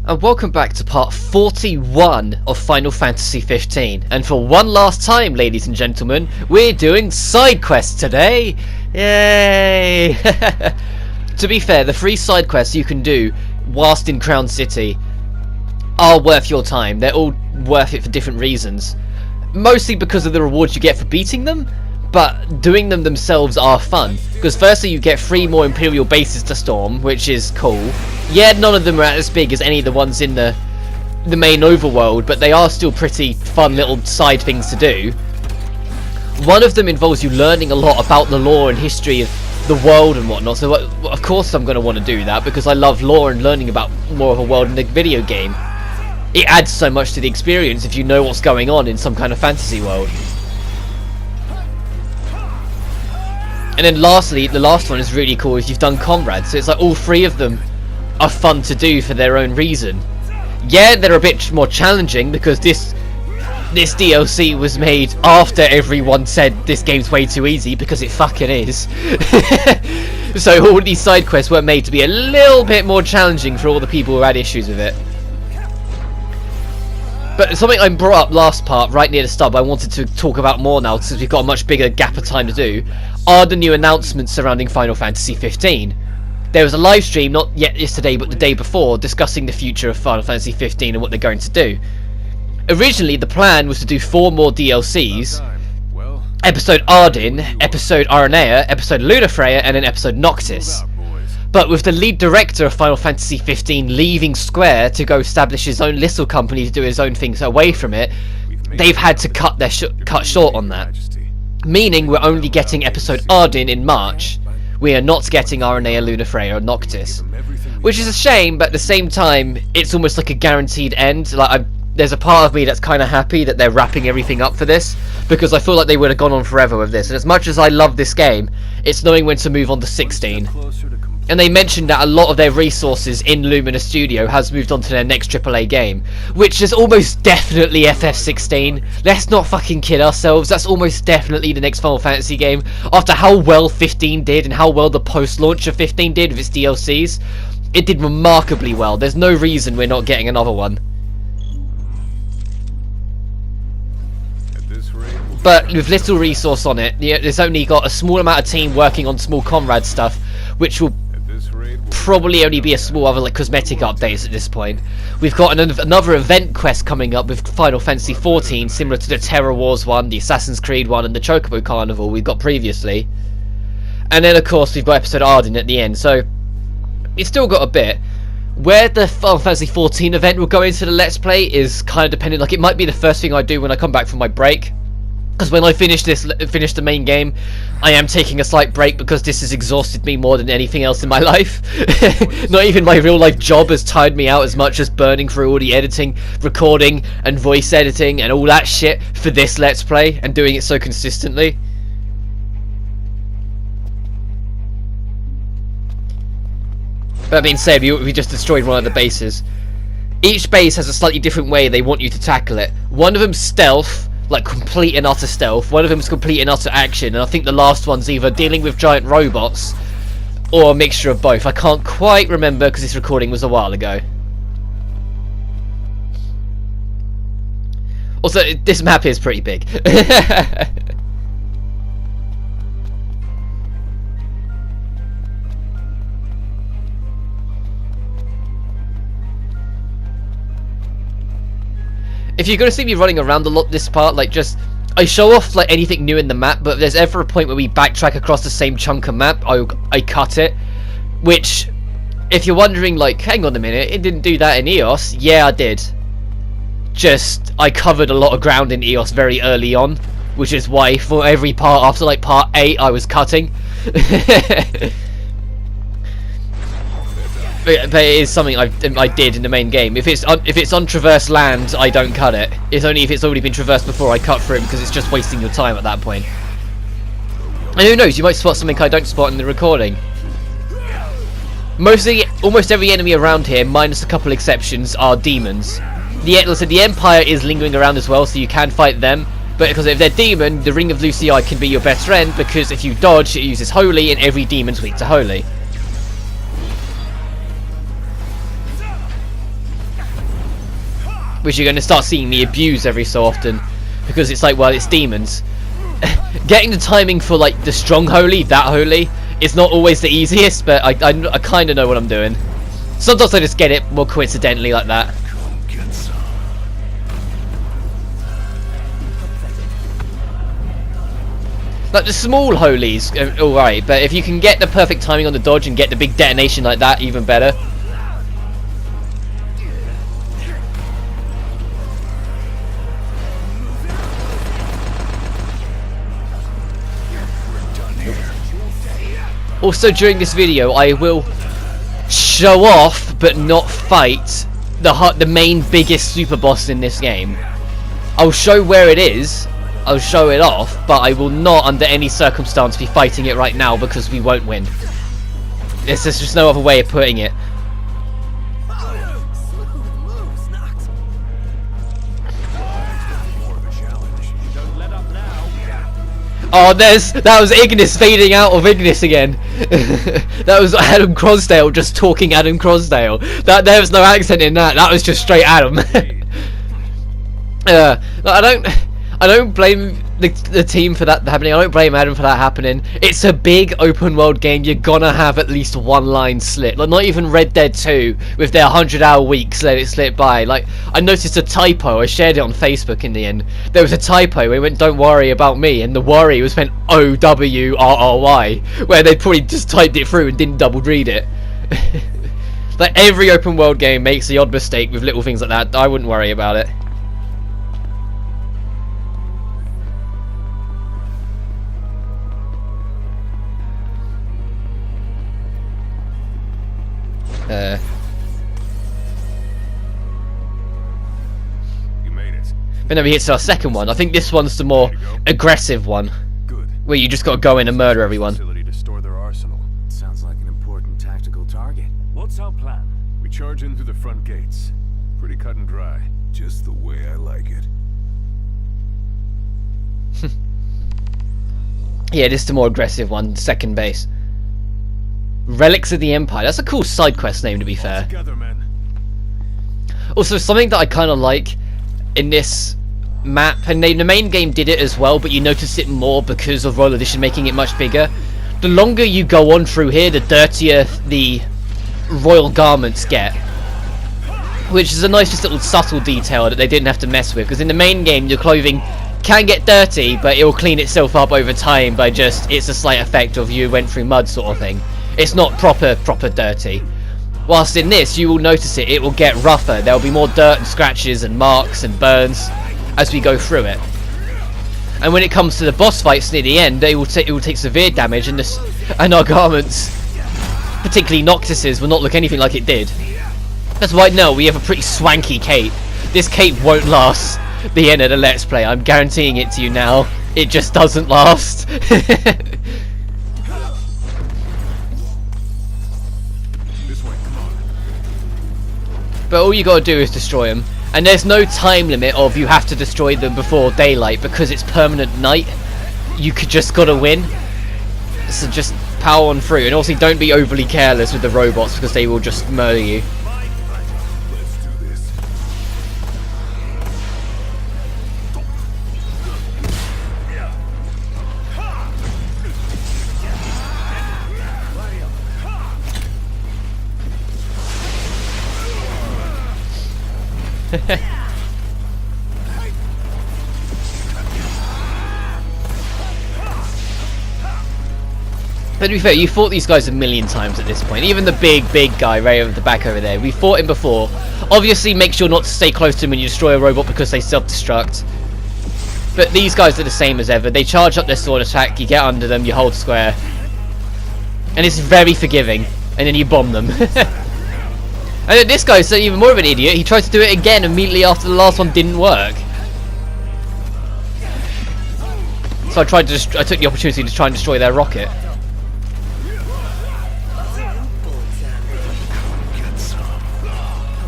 And welcome back to part 41 of Final Fantasy 15. And for one last time, ladies and gentlemen, we're doing side quests today! Yay! To be fair, the free side quests you can do whilst in Crown City are worth your time. They're all worth it for different reasons. Mostly because of the rewards you get for beating them, but doing them themselves are fun. Because firstly you get 3 more Imperial bases to storm, which is cool. Yeah, none of them are as big as any of the ones in the main overworld, but they are still pretty fun little side things to do. One of them involves you learning a lot about the lore and history of the world and whatnot, so of course I'm going to want to do that, because I love lore and learning about more of a world in a video game. It adds so much to the experience if you know what's going on in some kind of fantasy world. And then lastly, the last one is really cool if you've done Comrades, so it's like all 3 of them are fun to do for their own reason. Yeah, they're a bit more challenging because this DLC was made after everyone said this game's way too easy, because it fucking is. So all these side quests were made to be a little bit more challenging for all the people who had issues with it. But something I brought up last part, right near the start, I wanted to talk about more now, since we've got a much bigger gap of time to do, are the new announcements surrounding Final Fantasy 15. There was a live stream, not yet yesterday, but the day before, discussing the future of Final Fantasy 15 and what they're going to do. Originally, the plan was to do 4 more DLCs, Episode Arden, Episode Aranea, Episode Lunafreya, and an Episode Noctis. But with the lead director of Final Fantasy 15 leaving Square to go establish his own little company to do his own things away from it, they've had to cut short on that. Meaning we're only getting Episode Arden in March. We are not getting Aranea, Lunafreya, or Noctis. Which is a shame, but at the same time, it's almost like a guaranteed end. Like, there's a part of me that's kind of happy that they're wrapping everything up for this, because I feel like they would have gone on forever with this. And as much as I love this game, it's knowing when to move on to 16. And they mentioned that a lot of their resources in Lumina Studio has moved on to their next AAA game, which is almost definitely FF16. Let's not fucking kid ourselves, that's almost definitely the next Final Fantasy game. After how well 15 did and how well the post-launch of 15 did with its DLCs, it did remarkably well. There's no reason we're not getting another one. But with little resource on it, there's only got a small amount of team working on small Comrade stuff, which will probably only be a small other like cosmetic updates at this point. We've got another event quest coming up with Final Fantasy 14, similar to the Terror Wars one, the Assassin's Creed one, and the Chocobo Carnival we've got previously. And then of course we've got Episode Arden at the end, so it's still got a bit. Where the Final Fantasy 14 event will go into the Let's Play is kind of dependent. Like, it might be the first thing I do when I come back from my break, because when I finish the main game, I am taking a slight break because this has exhausted me more than anything else in my life. Not even my real life job has tired me out as much as burning through all the editing, recording, and voice editing and all that shit for this Let's Play, and doing it so consistently. That being said, we just destroyed one of the bases. Each base has a slightly different way they want you to tackle it. One of them's stealth, like complete and utter stealth. One of them is complete and utter action, and I think the last one's either dealing with giant robots or a mixture of both. I can't quite remember because this recording was a while ago. Also, this map is pretty big. If you're going to see me running around a lot this part, like, I show off like anything new in the map, but if there's ever a point where we backtrack across the same chunk of map, I cut it. Which, if you're wondering, like, hang on a minute, it didn't do that in EOS. Yeah, I did. Just, I covered a lot of ground in EOS very early on, which is why for every part after like part 8 I was cutting. But it is something I did in the main game. If it's untraversed land, I don't cut it. It's only if it's already been traversed before I cut through it, because it's just wasting your time at that point. And who knows, you might spot something I don't spot in the recording. Almost every enemy around here, minus a couple exceptions, are demons. The Empire is lingering around as well, so you can fight them. But because if they're demon, the Ring of Lucii can be your best friend, because if you dodge, it uses Holy, and every demon's weak to Holy. which you're going to start seeing me abuse every so often, because it's like, well, it's demons. Getting the timing for like the strong holy, that holy, is not always the easiest, but I kind of know what I'm doing. Sometimes I just get it more coincidentally like that. Like the small holies, alright, but if you can get the perfect timing on the dodge and get the big detonation like that, even better. Also, during this video, I will show off, but not fight, the main biggest super boss in this game. I'll show where it is, I'll show it off, but I will not, under any circumstance, be fighting it right now because we won't win. There's just no other way of putting it. Oh, that was Ignis fading out of Ignis again. That was Adam Crosdale just talking Adam Crosdale. There was no accent in that. That was just straight Adam. I don't blame the team for that happening. I don't blame Adam for that happening. It's a big open world game. You're gonna have at least one line slip. Like, not even Red Dead 2 with their 100-hour weeks let it slip by. Like, I noticed a typo. I shared it on Facebook in the end. There was a typo. It went, "Don't worry about me," and the worry was meant OWRRY, where they probably just typed it through and didn't double read it. Like, every open world game makes the odd mistake with little things like that. I wouldn't worry about it. You made it. But then we get to our second one. I think this one's the more aggressive one. Good. Where you just gotta go in and murder everyone. Facility to store their arsenal. Sounds like an important tactical target. What's our plan? We charge in through the front gates. Pretty cut and dry. Just the way I like it. Yeah, this is the more aggressive one. Second base. Relics of the Empire. That's a cool side quest name, to be fair. Together, man. Also, something that I kind of like in this map, and the main game did it as well, but you notice it more because of Royal Edition making it much bigger. The longer you go on through here, the dirtier the royal garments get, which is a nice, just little subtle detail that they didn't have to mess with. Because in the main game, your clothing can get dirty, but it will clean itself up over time by just, it's a slight effect of you went through mud sort of thing. It's not proper dirty. Whilst in this, you will notice it will get rougher. There will be more dirt and scratches and marks and burns as we go through it. And when it comes to the boss fights near the end, it will take severe damage, and our garments, particularly Noctis's, will not look anything like it did. That's why now we have a pretty swanky cape. This cape won't last the end of the Let's Play. I'm guaranteeing it to you now. It just doesn't last. But all you gotta do is destroy them. And there's no time limit of you have to destroy them before daylight, because it's permanent night. You could just gotta win. So just power on through. And also don't be overly careless with the robots, because they will just murder you. Let's do this. But to be fair, you fought these guys a million times at this point. Even the big guy right over the back over there. We fought him before. Obviously, make sure not to stay close to him when you destroy a robot because they self-destruct. But these guys are the same as ever. They charge up their sword attack, you get under them, you hold square. And it's very forgiving. And then you bomb them. And then this guy's even more of an idiot. He tries to do it again immediately after the last one didn't work. So I took the opportunity to try and destroy their rocket.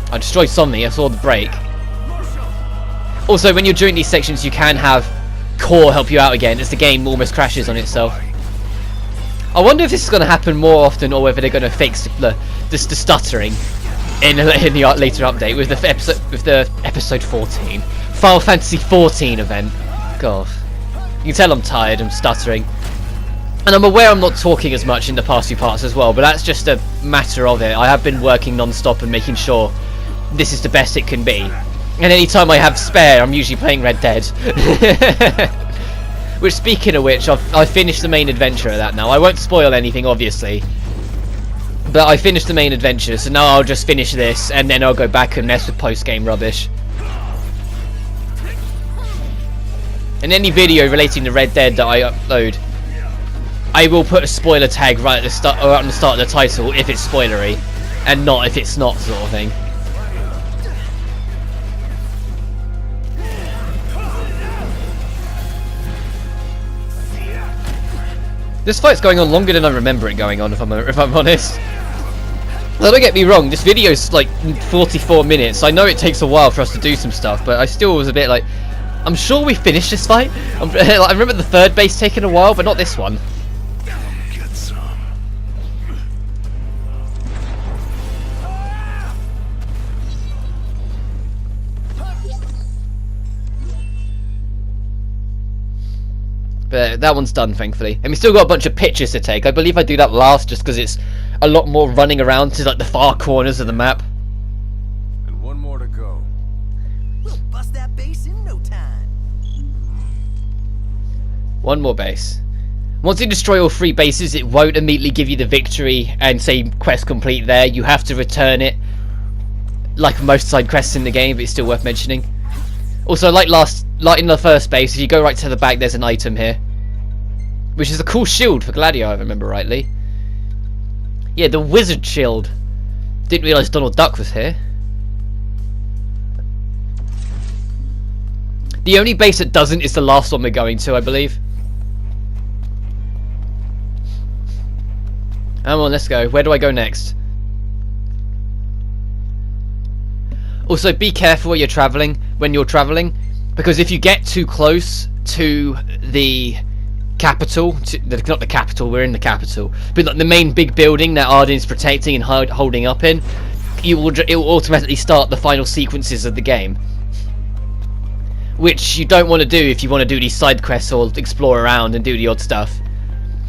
I destroyed something, I saw the break. Also, when you're doing these sections, you can have Core help you out again, as the game almost crashes on itself. I wonder if this is going to happen more often, or whether they're going to fix the stuttering. in the later update with the episode 14 Final Fantasy 14 event. God, you can tell I'm tired, I'm stuttering, and I'm aware I'm not talking as much in the past few parts as well, but that's just a matter of it. I have been working non-stop and making sure this is the best it can be, and any time I have spare I'm usually playing Red Dead. Which, speaking of which, I've finished the main adventure of that now. I won't spoil anything obviously, but I finished the main adventure, so now I'll just finish this and then I'll go back and mess with post-game rubbish. And any video relating to Red Dead that I upload, I will put a spoiler tag right at the start, or at the start of the title if it's spoilery, and not if it's not, sort of thing. This fight's going on longer than I remember it going on, if I'm honest. Now, don't get me wrong, this video's like 44 minutes. I know it takes a while for us to do some stuff, but I still was a bit like, I'm sure we finished this fight. I remember the third base taking a while, but not this one. Get some. But that one's done, thankfully. And we still got a bunch of pictures to take. I believe I do that last just because it's a lot more running around to like the far corners of the map. And one more to go. We'll bust that base in no time. One more base. Once you destroy all 3 bases, it won't immediately give you the victory and say quest complete there. You have to return it, like most side quests in the game, but it's still worth mentioning. Also, like in the first base, if you go right to the back, there's an item here, which is a cool shield for Gladio, if I remember rightly. Yeah, the wizard shield. Didn't realise Donald Duck was here. The only base that doesn't is the last one we're going to, I believe. Come on, let's go. Where do I go next? Also, be careful when you're travelling, because if you get too close to the capital, not the capital, we're in the capital, but like the main big building that Arden's protecting and holding up in, it will automatically start the final sequences of the game, which you don't want to do if you want to do these side quests or explore around and do the odd stuff.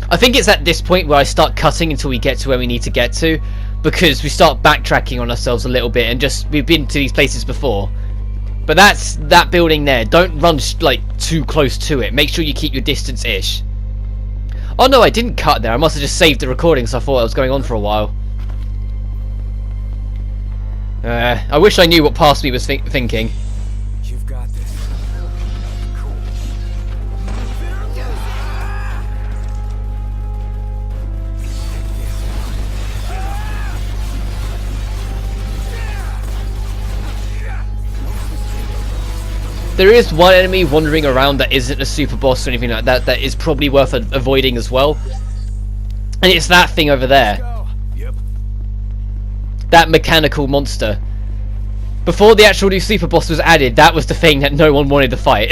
I think it's at this point where I start cutting until we get to where we need to get to, because we start backtracking on ourselves a little bit, and just we've been to these places before. But that's that building there. Don't run like too close to it. Make sure you keep your distance ish. Oh no, I didn't cut there. I must have just saved the recording, so I thought I was going on for a while. I wish I knew what past me was thinking. You've got this. There is one enemy wandering around that isn't a super boss or anything like that, that is probably worth avoiding as well. And it's that thing over there. Yep. That mechanical monster. Before the actual new super boss was added, that was the thing that no one wanted to fight.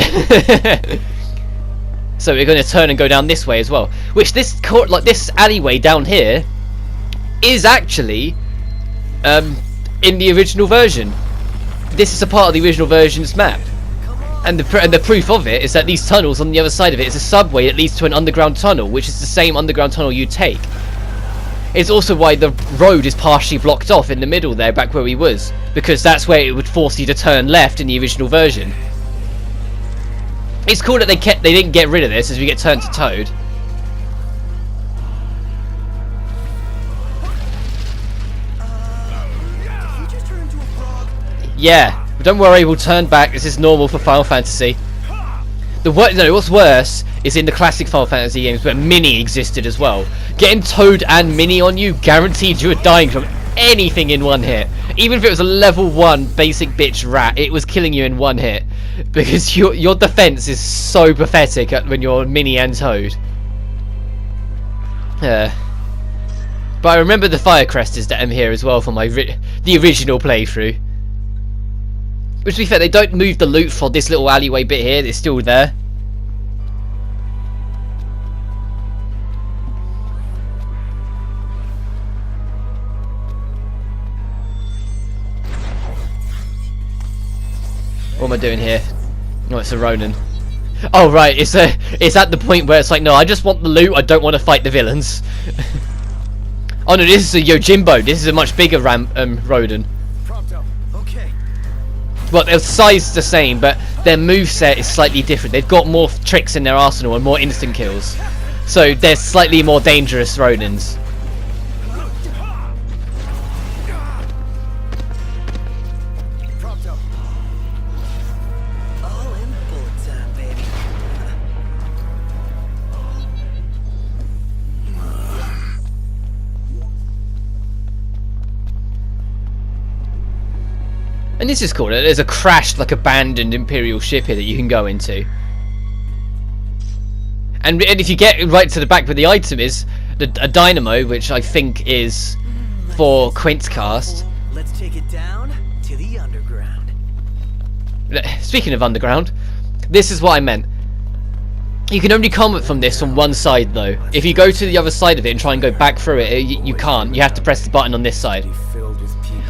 So we're going to turn and go down this way as well. Which this alleyway down here is actually in the original version. This is a part of the original version's map. And the proof of it is that these tunnels on the other side of it is a subway that leads to an underground tunnel, which is the same underground tunnel you take. It's also why the road is partially blocked off in the middle there, back where we was, because that's where it would force you to turn left in the original version. It's cool that they didn't get rid of this as we get turned to Toad. Did he just turn into a frog? Yeah. But don't worry, we'll turn back. This is normal for Final Fantasy. What's worse is in the classic Final Fantasy games where Minnie existed as well. Getting Toad and Minnie on you guaranteed you were dying from anything in one hit. Even if it was a level 1 basic bitch rat, it was killing you in one hit. Because your defense is so pathetic when you're Minnie and Toad. But I remember the fire crest is down here as well from the original playthrough. Which, to be fair, they don't move the loot for this little alleyway bit here. It's still there. What am I doing here? No, it's a Ronin. Oh right, it's at the point where it's like, no, I just want the loot, I don't want to fight the villains. Oh no, this is a Yojimbo, this is a much bigger Ronin. Okay. Well, their size is the same, but their moveset is slightly different. They've got more tricks in their arsenal and more instant kills. So they're slightly more dangerous Ronins. All in bullet time, baby. And this is cool. There's a crashed, like, abandoned Imperial ship here that you can go into. And if you get right to the back where the item is, a dynamo, which I think is for Quint's cast. Let's take it down to the underground. Speaking of underground, this is what I meant. You can only come from this on one side, though. If you go to the other side of it and try and go back through it, you can't. You have to press the button on this side.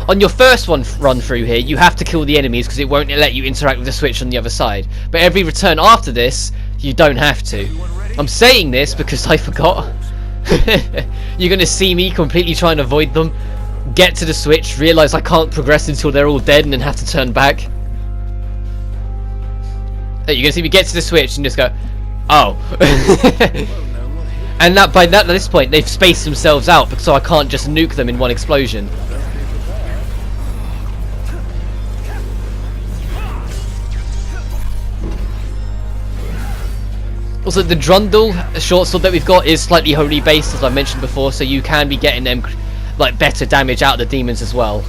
On your first run through here, you have to kill the enemies because it won't let you interact with the switch on the other side. But every return after this, you don't have to. I'm saying this because I forgot. You're going to see me completely trying to avoid them, get to the switch, realise I can't progress until they're all dead and then have to turn back. You're going to see me get to the switch and just go, oh. And by this point, they've spaced themselves out so I can't just nuke them in one explosion. Also, the Drundle short sword that we've got is slightly holy based, as I mentioned before, so you can be getting them like better damage out of the demons as well.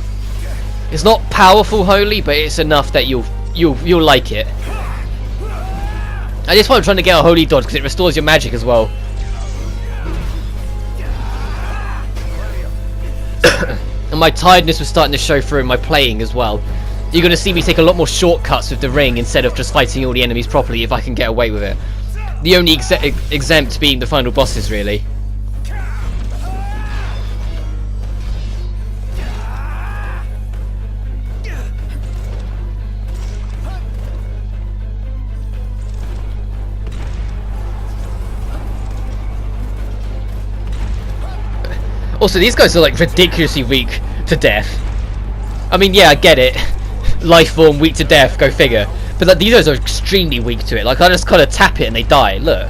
It's not powerful holy, but it's enough that you'll like it. And this one I'm trying to get a holy dodge because it restores your magic as well. And my tiredness was starting to show through in my playing as well. You're going to see me take a lot more shortcuts with the ring instead of just fighting all the enemies properly if I can get away with it. The only exempt being the final bosses, really. Also, these guys are like ridiculously weak to death. I mean, yeah, I get it. Life form, weak to death, go figure. But like, these guys are extremely weak to it. Like, I just kind of tap it and they die. Look.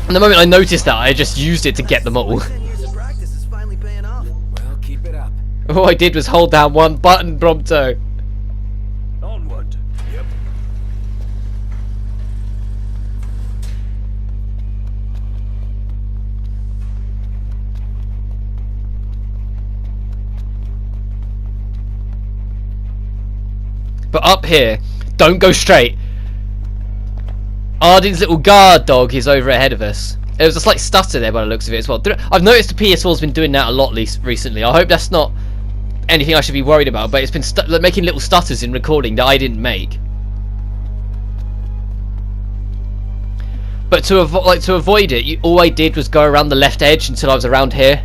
And the moment I noticed that, I just used it to get them all. 10 years of practice is finally paying off. Well, keep it up. All I did was hold down one button, Prompto. Onward. Yep. But up here, don't go straight. Arden's little guard dog is over ahead of us. There was a slight stutter there by the looks of it as well. I've noticed the PS4's been doing that a lot recently. I hope that's not anything I should be worried about, but it's been making little stutters in recording that I didn't make. But to avoid it, all I did was go around the left edge until I was around here.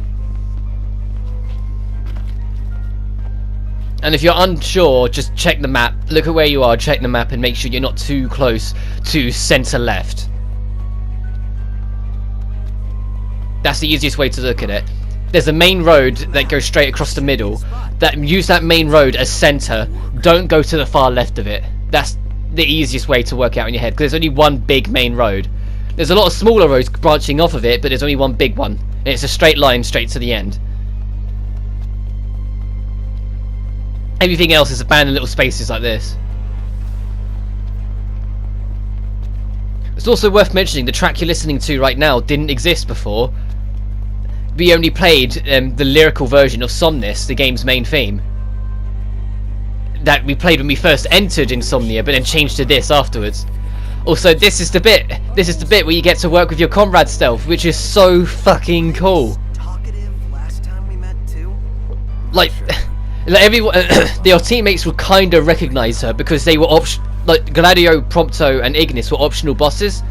And if you're unsure, just check the map. Look at where you are, check the map, and make sure you're not too close to center left. That's the easiest way to look at it. There's a main road that goes straight across the middle. Use that main road as center. Don't go to the far left of it. That's the easiest way to work out in your head, because there's only one big main road. There's a lot of smaller roads branching off of it, but there's only one big one. And it's a straight line straight to the end. Everything else is abandoned little spaces like this. It's also worth mentioning the track you're listening to right now didn't exist before. We only played the lyrical version of Somnus, the game's main theme. That we played when we first entered Insomnia, but then changed to this afterwards. Also, this is the bit where you get to work with your comrade stealth, which is so fucking cool. Talkative last time we met too. Like everyone, your teammates would kind of recognize her because they were like Gladio, Prompto, and Ignis were optional bosses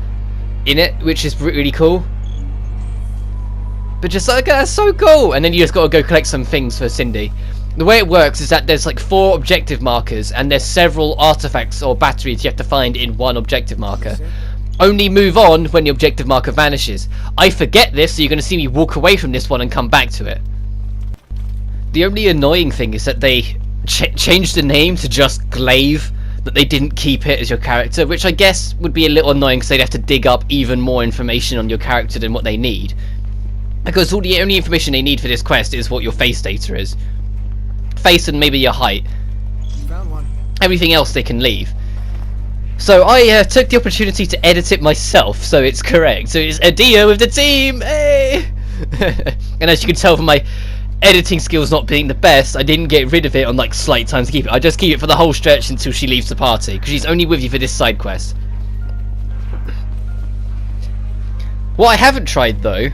in it, which is really cool. But just like, that's so cool. And then you just got to go collect some things for Cindy. The way it works is that there's like 4 objective markers, and there's several artifacts or batteries you have to find in one objective marker. Only move on when the objective marker vanishes. I forget this, so you're going to see me walk away from this one and come back to it. The only annoying thing is that they changed the name to just Glaive, that they didn't keep it as your character, which I guess would be a little annoying because they'd have to dig up even more information on your character than what they need. Because the only information they need for this quest is what your face data is. Face and maybe your height. Found one. Everything else they can leave. So I took the opportunity to edit it myself, so it's correct. So it's Adia with the team! Hey! And as you can tell from my editing skills not being the best, I didn't get rid of it on like slight times to keep it. I just keep it for the whole stretch until she leaves the party, because she's only with you for this side quest. What I haven't tried though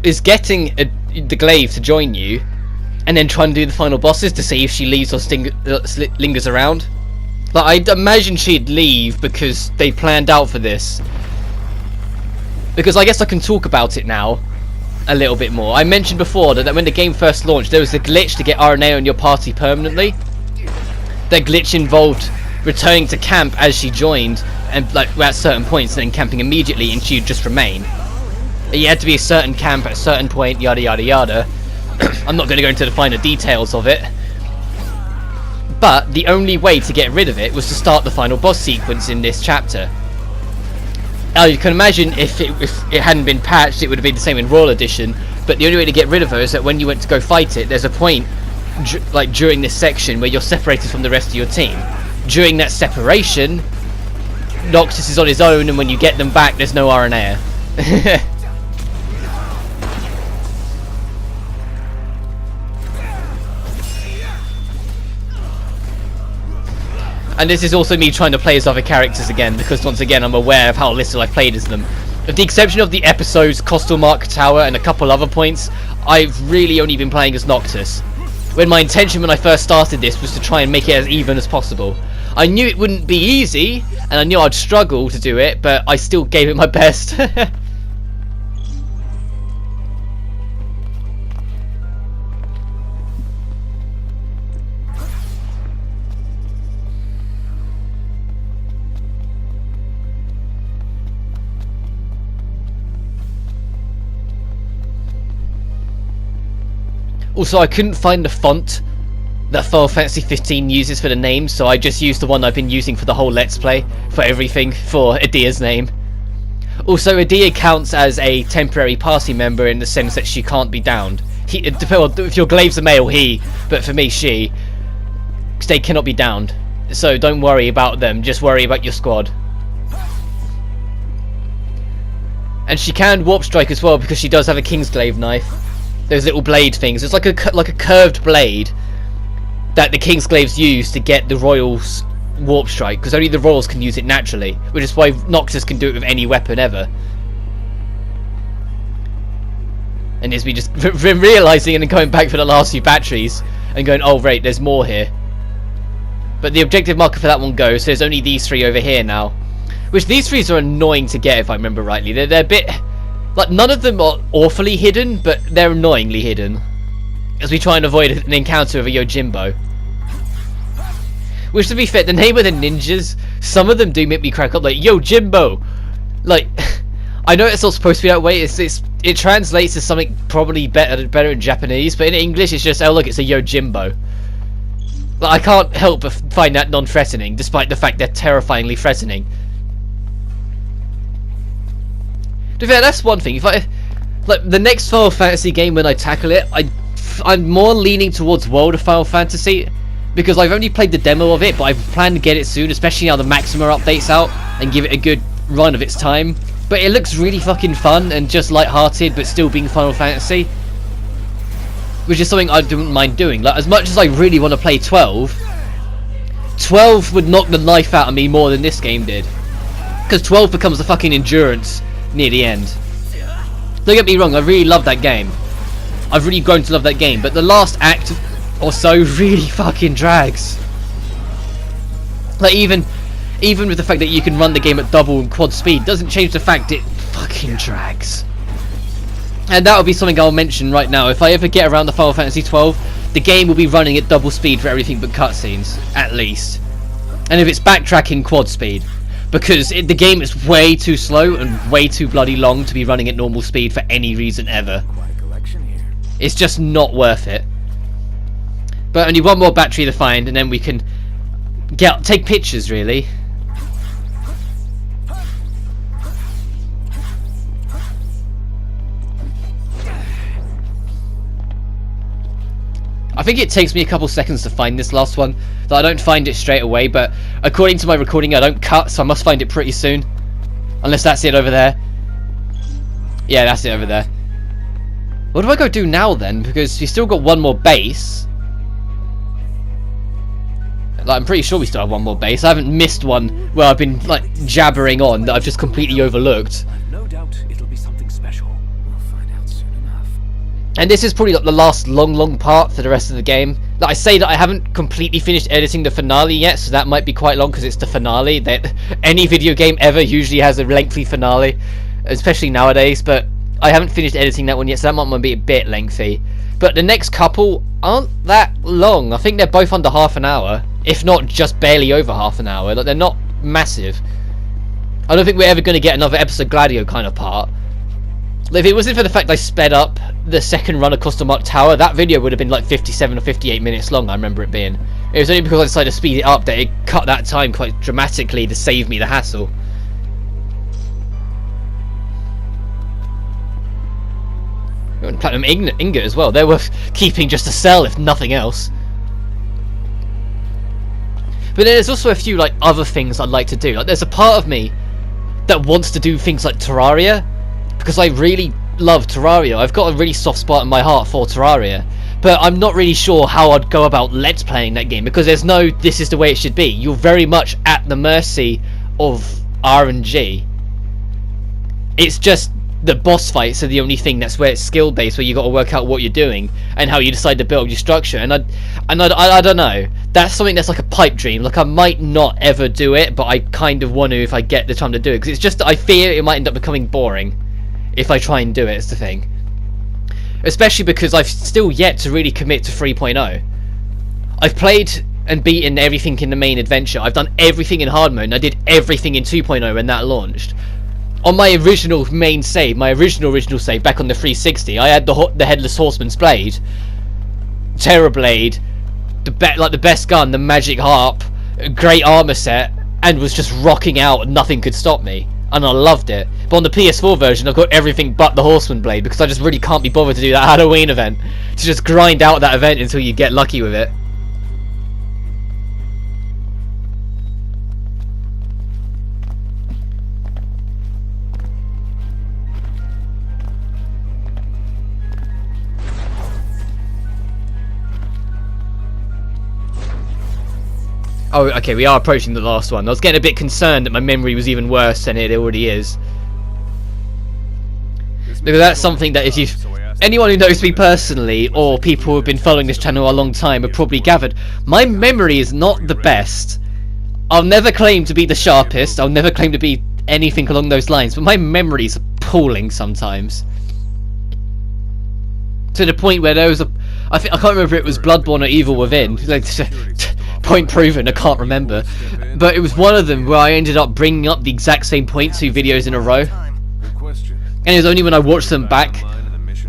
is getting the Glaive to join you and then try and do the final bosses to see if she leaves or lingers around. Like, I'd imagine she'd leave because they planned out for this. Because I guess I can talk about it now a little bit more. I mentioned before that when the game first launched, there was a glitch to get RNA on your party permanently. That glitch involved returning to camp as she joined, and like at certain points, and then camping immediately, and she'd just remain. You had to be a certain camp at a certain point, yada yada yada. I'm not going to go into the finer details of it. But the only way to get rid of it was to start the final boss sequence in this chapter. Now you can imagine if it hadn't been patched, it would have been the same in Royal Edition. But the only way to get rid of her is that when you went to go fight it, there's a point like during this section where you're separated from the rest of your team. During that separation, Noctis is on his own, and when you get them back, there's no RNA. And this is also me trying to play as other characters again, because once again I'm aware of how little I've played as them. With the exception of the episodes Costalmark Tower and a couple other points, I've really only been playing as Noctis. When my intention when I first started this was to try and make it as even as possible. I knew it wouldn't be easy, and I knew I'd struggle to do it, but I still gave it my best. Also, I couldn't find the font that Final Fantasy 15 uses for the name, so I just used the one I've been using for the whole Let's Play, for everything, for Adia's name. Also, Adia counts as a temporary party member in the sense that she can't be downed. If your Glaive's a male, he, but for me, she. They cannot be downed. So don't worry about them, just worry about your squad. And she can warp strike as well, because she does have a Kingsglaive knife. Those little blade things. It's like a curved blade that the Kingsglaives use to get the Royals warp strike, because only the Royals can use it naturally, which is why Noctis can do it with any weapon ever. And it's me just realising and then going back for the last few batteries and going, oh right, there's more here. But the objective marker for that one goes, so there's only these 3 over here now. Which these 3 are annoying to get if I remember rightly. They're a bit... like, none of them are awfully hidden, but they're annoyingly hidden. As we try and avoid an encounter with a Yojimbo. Which, to be fair, the name of the ninjas, some of them do make me crack up, like, Yojimbo! Like, I know it's not supposed to be that way, it translates to something probably better in Japanese, but in English it's just, oh look, it's a Yojimbo. Like, I can't help but find that non-threatening, despite the fact they're terrifyingly threatening. To be fair, that's one thing. If like the next Final Fantasy game when I tackle it, I'm more leaning towards World of Final Fantasy, because I've only played the demo of it, but I plan to get it soon, especially now the Maxima update's out, and give it a good run of its time. But it looks really fucking fun and just light-hearted, but still being Final Fantasy, which is something I don't mind doing. Like, as much as I really want to play 12 would knock the life out of me more than this game did, because 12 becomes the fucking endurance near the end. Don't get me wrong, I really love that game. I've really grown to love that game, but the last act or so really fucking drags. Like, even with the fact that you can run the game at double and quad speed, doesn't change the fact it fucking drags. And that'll be something I'll mention right now. If I ever get around to Final Fantasy 12, the game will be running at double speed for everything but cutscenes, at least. And if it's backtracking, quad speed. Because the game is way too slow and way too bloody long to be running at normal speed for any reason ever. Quite a collection here. It's just not worth it. But only one more battery to find, and then we can take pictures, really. I think it takes me a couple seconds to find this last one. That I don't find it straight away, but according to my recording, I don't cut, so I must find it pretty soon. Unless that's it over there. Yeah, that's it over there. What do I go do now then? Because we still got one more base. Like, I'm pretty sure we still have one more base. I haven't missed one where I've been like jabbering on that I've just completely overlooked. I've no doubt it'll be something special. We'll find out soon enough. And this is probably like the last long part for the rest of the game. Like, I say that I haven't completely finished editing the finale yet, so that might be quite long because it's the finale. That any video game ever usually has a lengthy finale, especially nowadays. But I haven't finished editing that one yet, so that might be a bit lengthy. But the next couple aren't that long. I think they're both under half an hour, if not just barely over half an hour. Like, they're not massive. I don't think we're ever going to get another episode Gladio kind of part. If it wasn't for the fact I sped up the second run across the Mark Tower, that video would have been like 57 or 58 minutes long, I remember it being. It was only because I decided to speed it up that it cut that time quite dramatically to save me the hassle. And Platinum Ingot as well. They're worth keeping just to sell, if nothing else. But then there's also a few like other things I'd like to do. Like, there's a part of me that wants to do things like Terraria, because I really love Terraria. I've got a really soft spot in my heart for Terraria, but I'm not really sure how I'd go about let's playing that game, because there's no this is the way it should be. You're very much at the mercy of RNG. It's just the boss fights are the only thing that's where it's skill based, where you got to work out what you're doing and how you decide to build your structure. And I don't know. That's something that's like a pipe dream. Like, I might not ever do it, but I kind of want to if I get the time to do it, because it's just I fear it might end up becoming boring if I try and do it. It's the thing. Especially because I've still yet to really commit to 3.0. I've played and beaten everything in the main adventure. I've done everything in hard mode, and I did everything in 2.0 when that launched. On my original main save, my original save back on the 360, I had the Headless Horseman's blade, Terrorblade, the best gun, the magic harp, great armor set, and was just rocking out and nothing could stop me. And I loved it. But on the PS4 version, I've got everything but the Horseman blade, because I just really can't be bothered to do that Halloween event. To just grind out that event until you get lucky with it. Oh, okay, we are approaching the last one. I was getting a bit concerned that my memory was even worse than it already is. Because that's something that if you've... anyone who knows me personally, or people who have been following this channel a long time, have probably gathered, my memory is not the best. I'll never claim to be the sharpest, I'll never claim to be anything along those lines, but my memory is appalling sometimes. To the point where there was a... I can't remember if it was Bloodborne or Evil Within. Like, point proven, I can't remember. But it was one of them where I ended up bringing up the exact same point 2 videos in a row. And it was only when I watched them back,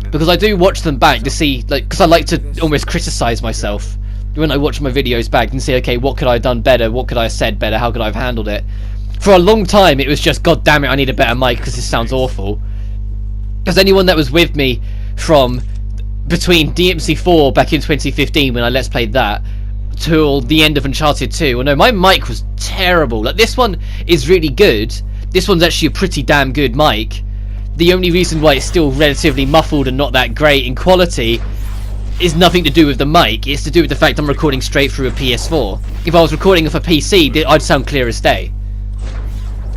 because I do watch them back to see, like, because I like to almost criticize myself when I watch my videos back and say, okay, what could I have done better, what could I have said better, how could I have handled it. For a long time it was just, god damn it, I need a better mic because this sounds awful. Because anyone that was with me from between DMC4 back in 2015 when I let's played that till the end of Uncharted 2, well, no, my mic was terrible. Like, this one is really good, this one's actually a pretty damn good mic. The only reason why it's still relatively muffled and not that great in quality is nothing to do with the mic, it's to do with the fact I'm recording straight through a PS4. If I was recording off a PC, I'd sound clear as day.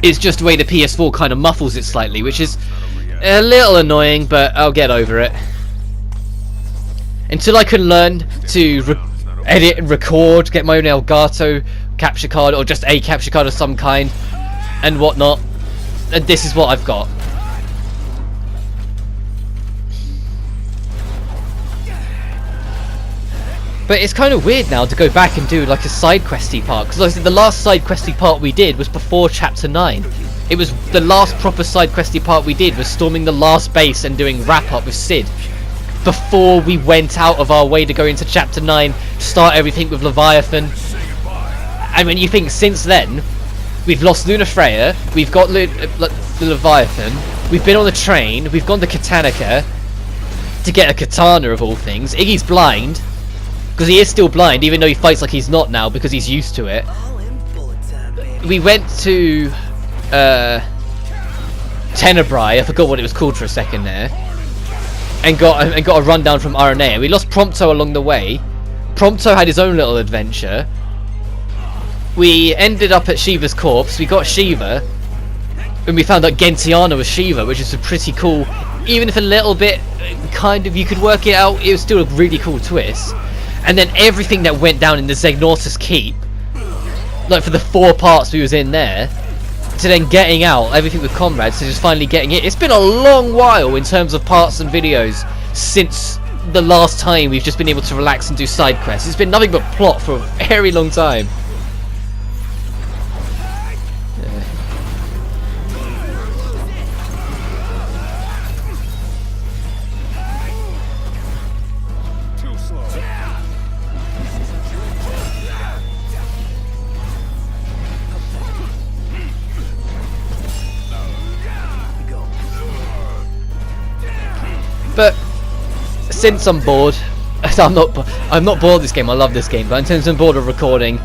It's just the way the PS4 kind of muffles it slightly, which is a little annoying, but I'll get over it. Until I can learn to edit and record, get my own Elgato capture card, or just a capture card of some kind, and whatnot, and this is what I've got. But it's kind of weird now to go back and do like a side questy part, because the last side questy part we did was before chapter 9. It was the last proper side questy part we did was storming the last base and doing wrap up with Sid, before we went out of our way to go into chapter 9, start everything with Leviathan. And when you think since then, we've lost Luna Freya, we've got the Leviathan, we've been on the train, we've gone to Katanica to get a katana of all things. Iggy's blind, because he is still blind, even though he fights like he's not now because he's used to it. All in bullet time, baby. We went to Tenebrae, I forgot what it was called for a second there, and got a rundown from RNA. We lost Prompto along the way. Prompto had his own little adventure. We ended up at Shiva's corpse. We got Shiva, and we found out Gentiana was Shiva, which is a pretty cool, even if a little bit kind of you could work it out, it was still a really cool twist. And then everything that went down in the Zegnortus Keep, like for the 4 parts we was in there, to then getting out everything with comrades, to just finally getting it. It's been a long while in terms of parts and videos since the last time we've just been able to relax and do side quests. It's been nothing but plot for a very long time. But since I'm bored, I'm not bored of this game. I love this game, but since I'm bored of recording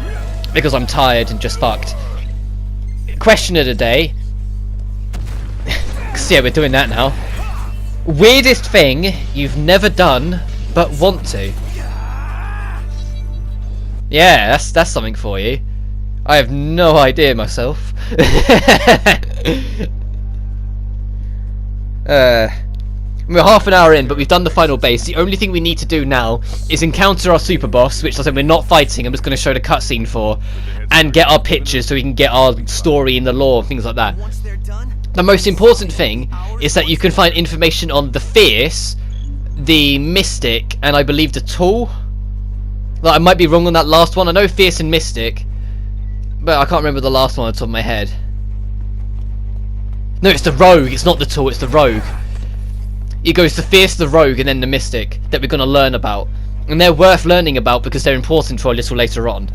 because I'm tired and just fucked. Question of the day. So yeah, we're doing that now. Weirdest thing you've never done but want to. Yeah, that's something for you. I have no idea myself. We're half an hour in, but we've done the final base. The only thing we need to do now is encounter our super boss, which I said we're not fighting. I'm just going to show the cutscene for, and get our pictures so we can get our story in the lore and things like that. Once they're done, The most important thing is that you can find information on the Fierce, the Mystic, and I believe the Tool. Like, I might be wrong on that last one. I know Fierce and Mystic, but I can't remember the last one on the top of my head. No, it's the Rogue. It's not the Tool. It's the Rogue. It goes the Fierce, the Rogue, and then the Mystic that we're going to learn about. And they're worth learning about because they're important for a little later on.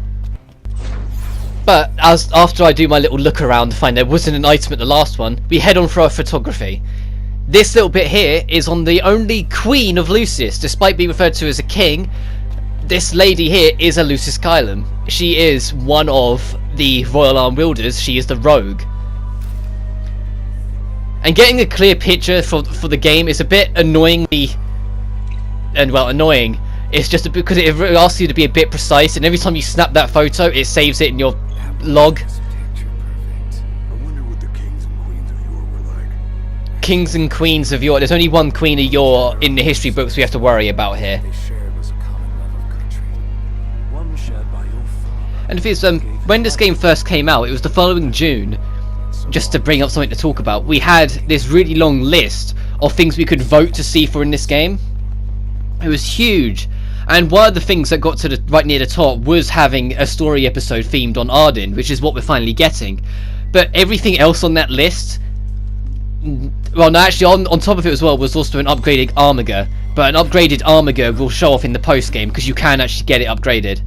But after I do my little look around to find there wasn't an item at the last one, we head on for our photography. This little bit here is on the only Queen of Lucis. Despite being referred to as a king, this lady here is a Lucis Kylum. She is one of the Royal Arm Wielders. She is the Rogue. And getting a clear picture for the game is a bit annoying. It's just because it asks you to be a bit precise, and every time you snap that photo, it saves it in your log. I wonder what the kings and queens of yore were like. Kings and Queens of Yore. There's only one Queen of Yore in the history books we have to worry about here. They shared was a common love of country, one shared by your father. And if it's when this game first came out, it was the following June. Just to bring up something to talk about, we had this really long list of things we could vote to see for in this game. It was huge, and one of the things that got to the right near the top was having a story episode themed on Arden, which is what we're finally getting. But everything else on that list, well, no, actually on top of it as well was also an upgraded Armiger, but an upgraded Armiger will show off in the post game because you can actually get it upgraded.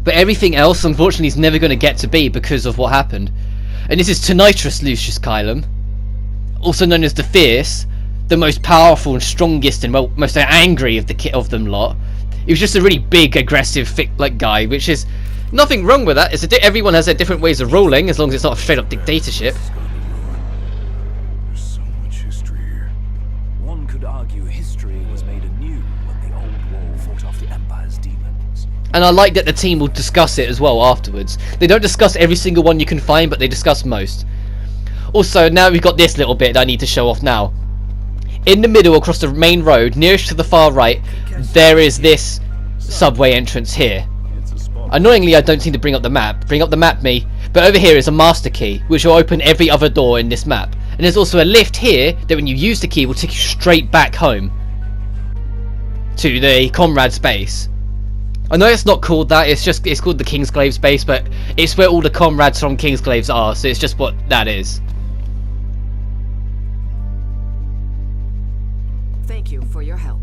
But everything else, unfortunately, is never going to get to be because of what happened. And this is Tonitrus Lucius Kylum, also known as the Fierce, the most powerful and strongest and most angry of them lot. He was just a really big, aggressive, thick guy, which is nothing wrong with that. Everyone has their different ways of ruling, as long as it's not a straight up dictatorship. There's so much history here. One could argue history was made anew when the old world fought off the Empire's demons. And I like that the team will discuss it as well afterwards. They don't discuss every single one you can find, but they discuss most. Also, now we've got this little bit that I need to show off now. In the middle, across the main road, nearest to the far right, there is this subway entrance here. Annoyingly, I don't seem to bring up the map. Bring up the map, me. But over here is a master key, which will open every other door in this map. And there's also a lift here that when you use the key will take you straight back home to the comrade's base. I know it's not called that, it's called the Kingsglaive's base, but it's where all the comrades from Kingsglaives are, so it's just what that is. Thank you for your help.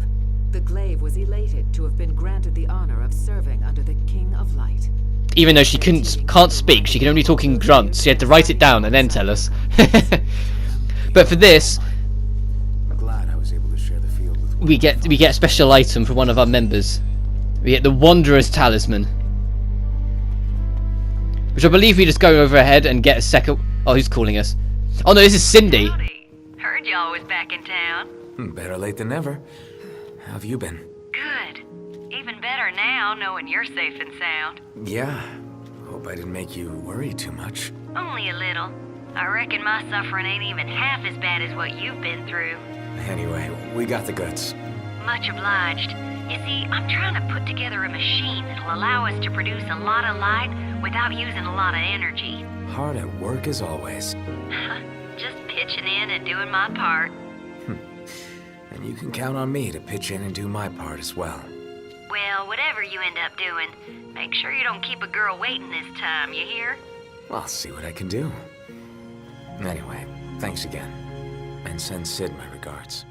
The glaive was elated to have been granted the honor of serving under the King of Light. Even though she can't speak, she can only talk in grunts. She had to write it down and then tell us. But for this, I'm glad I was able to share the field with we get a special item for one of our members. We get the Wanderer's Talisman, which I believe we just go over ahead and get a second. Oh, who's calling us? Oh no, this is Cindy. Howdy. Heard y'all was back in town. Better late than never. How have you been? Good. Even better now, knowing you're safe and sound. Yeah. Hope I didn't make you worry too much. Only a little. I reckon my suffering ain't even half as bad as what you've been through. Anyway, we got the goods. Much obliged. You see, I'm trying to put together a machine that'll allow us to produce a lot of light without using a lot of energy. Hard at work as always. Just pitching in and doing my part. And you can count on me to pitch in and do my part as well. Well, whatever you end up doing, make sure you don't keep a girl waiting this time, you hear? I'll see what I can do. Anyway, thanks again. And send Sid my regards.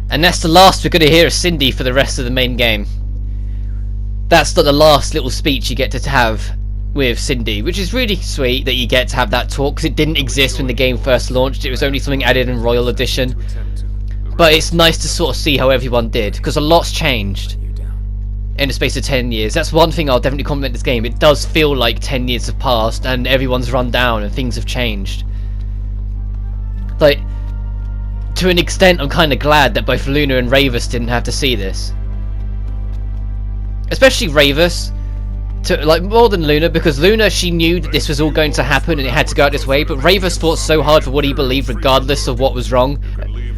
And that's the last we're going to hear of Cindy for the rest of the main game. That's not the last little speech you get to have with Cindy, which is really sweet that you get to have that talk, because it didn't exist when the game first launched. It was only something added in Royal Edition. But it's nice to sort of see how everyone did, because a lot's changed in the space of 10 years. That's one thing I'll definitely compliment this game. It does feel like 10 years have passed and everyone's run down and things have changed. Like, to an extent, I'm kind of glad that both Luna and Ravus didn't have to see this. Especially Ravus, like more than Luna, because Luna, she knew that this was all going to happen and it had to go out this way, but Ravus fought so hard for what he believed regardless of what was wrong,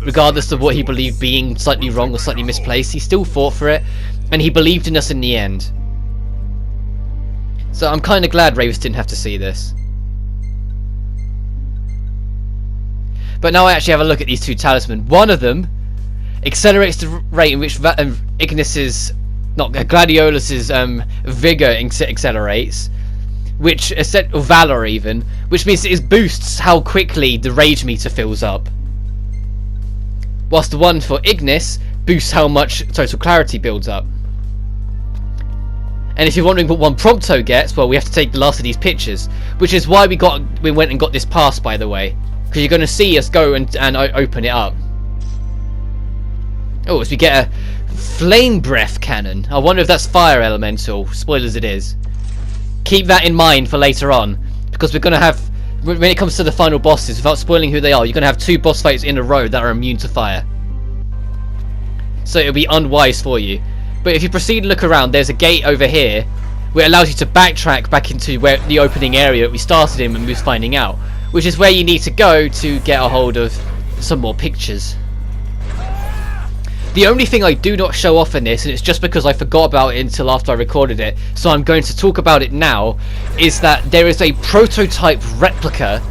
regardless of what he believed being slightly wrong or slightly misplaced. He still fought for it, and he believed in us in the end. So I'm kind of glad Ravus didn't have to see this. But now I actually have a look at these two talismans. One of them accelerates the rate in which Ignis's, not Gladiolus's vigor accelerates, which or valor even, which means it boosts how quickly the rage meter fills up. Whilst the one for Ignis boosts how much total clarity builds up. And if you're wondering what one Prompto gets, well, we have to take the last of these pictures, which is why we went and got this pass, by the way, because you're going to see us go and open it up. Oh, as we get a flame breath cannon. I wonder if that's fire elemental. Spoilers, it is. Keep that in mind for later on, because we're going to have, when it comes to the final bosses, without spoiling who they are, you're going to have 2 boss fights in a row that are immune to fire. So it'll be unwise for you. But if you proceed to look around, there's a gate over here where it allows you to backtrack back into where the opening area that we started in when we was finding out, which is where you need to go to get a hold of some more pictures. The only thing I do not show off in this, and it's just because I forgot about it until after I recorded it, so I'm going to talk about it now, is that there is a prototype replica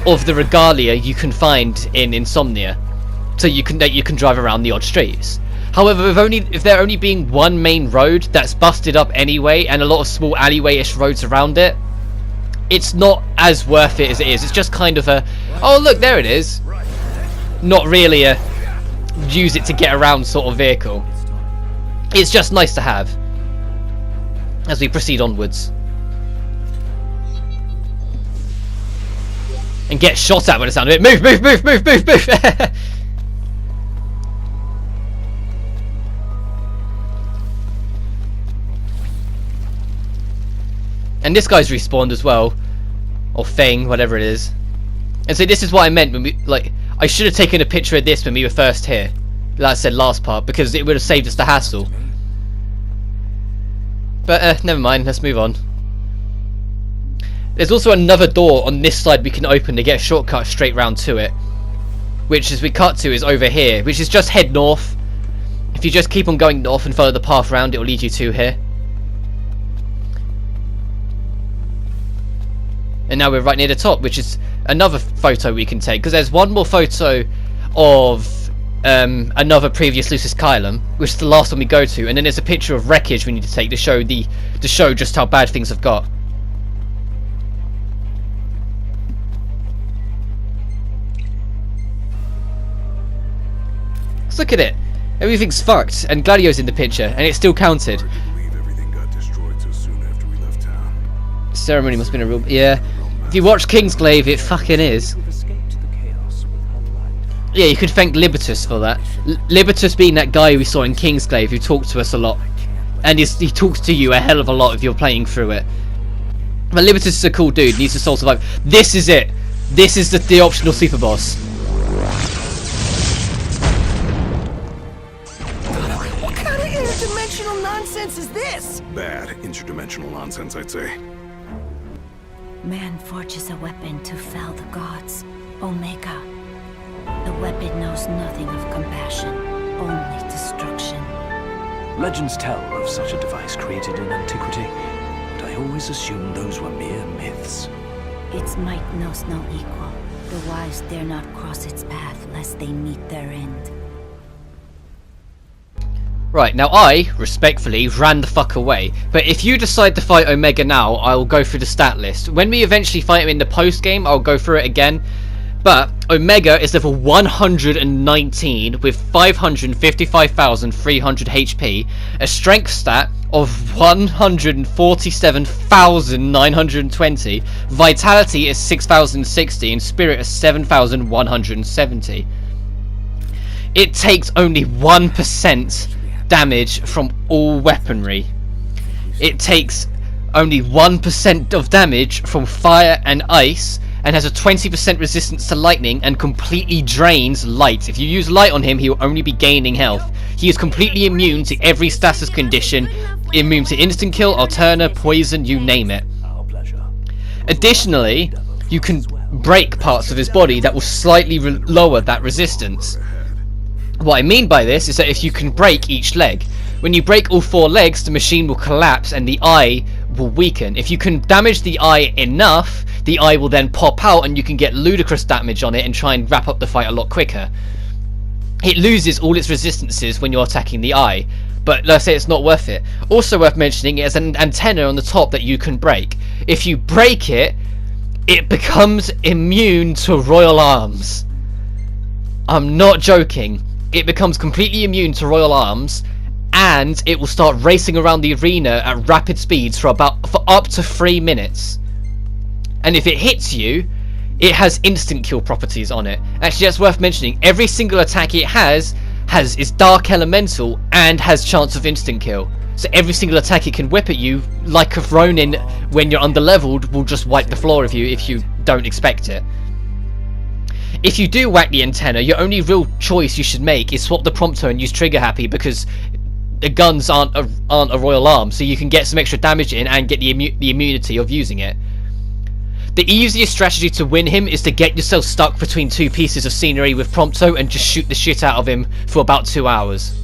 of the regalia you can find in Insomnia, so that you can drive around the odd streets. However, if there only being one main road that's busted up anyway, and a lot of small alleyway-ish roads around it, it's not as worth it as it is. It's just kind of a, oh look, there it is. Not really a use it to get around sort of vehicle. It's just nice to have as we proceed onwards. And get shot at by the sound of it. Move, move, move, move, move, move! And this guy's respawned as well. Or Fang, whatever it is. And so this is what I meant when we, like, I should have taken a picture of this when we were first here. Like I said last part, because it would have saved us the hassle. But never mind, let's move on. There's also another door on this side we can open to get a shortcut straight round to it. Which, as we cut to, is over here, which is just head north. If you just keep on going north and follow the path round, it will lead you to here. And now we're right near the top, which is another photo we can take, because there's one more photo of another previous Lucis Kylum, which is the last one we go to, and then there's a picture of wreckage we need to take to show just how bad things have got. Let's look at it. Everything's fucked, and Gladio's in the picture, and it's still counted. Hard to believe everything got destroyed so soon after we left town. Ceremony must have been a real... Yeah. If you watch Kingsglaive, it fucking is. Yeah, you could thank Libertus for that. Libertus being that guy we saw in Kingsglaive who talked to us a lot. And he talks to you a hell of a lot if you're playing through it. But Libertus is a cool dude, needs to soul survive. This is it! This is the optional super boss. What kind of interdimensional nonsense is this? Bad interdimensional nonsense, I'd say. Man forges a weapon to fell the gods. Omega. The weapon knows nothing of compassion, only destruction. Legends tell of such a device created in antiquity, but I always assumed those were mere myths. Its might knows no equal. The wise dare not cross its path lest they meet their end. Right, now I, respectfully, ran the fuck away. But if you decide to fight Omega now, I'll go through the stat list. When we eventually fight him in the post-game, I'll go through it again. But Omega is level 119 with 555,300 HP, a strength stat of 147,920, vitality is 6,060, and spirit is 7,170. It takes only 1% damage from all weaponry. It takes only 1% of damage from fire and ice, and has a 20% resistance to lightning, and completely drains light. If you use light on him, he will only be gaining health. He is completely immune to every status condition, immune to instant kill, alterna, poison, you name it. Additionally, you can break parts of his body that will slightly lower that resistance. What I mean by this is that if you can break each leg, when you break all 4 legs, the machine will collapse and the eye will weaken. If you can damage the eye enough, the eye will then pop out and you can get ludicrous damage on it and try and wrap up the fight a lot quicker. It loses all its resistances when you're attacking the eye, but let's say it's not worth it. Also worth mentioning, it has an antenna on the top that you can break. If you break it, it becomes immune to royal arms. I'm not joking. It becomes completely immune to royal arms, and it will start racing around the arena at rapid speeds for up to 3 minutes. And if it hits you, it has instant kill properties on it. Actually, that's worth mentioning. Every single attack it has is dark elemental and has chance of instant kill. So every single attack it can whip at you, like a Ronin when you're underleveled, will just wipe the floor of you if you don't expect it. If you do whack the antenna, your only real choice you should make is swap the prompter and use trigger happy, because the guns aren't a royal arm, so you can get some extra damage in and get the immunity of using it. The easiest strategy to win him is to get yourself stuck between 2 pieces of scenery with Prompto and just shoot the shit out of him for about 2 hours.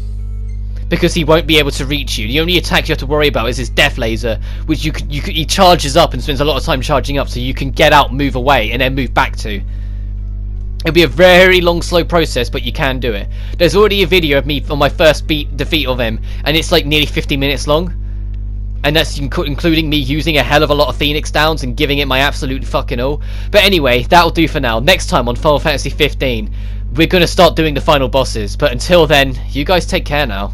Because he won't be able to reach you. The only attack you have to worry about is his death laser, which he charges up and spends a lot of time charging up, so you can get out, move away, and then move back to. It'll be a very long, slow process, but you can do it. There's already a video of me on my first defeat of him, and it's like nearly 50 minutes long. And that's including me using a hell of a lot of Phoenix Downs and giving it my absolute fucking all. But anyway, that'll do for now. Next time on Final Fantasy 15, we're going to start doing the final bosses. But until then, you guys take care now.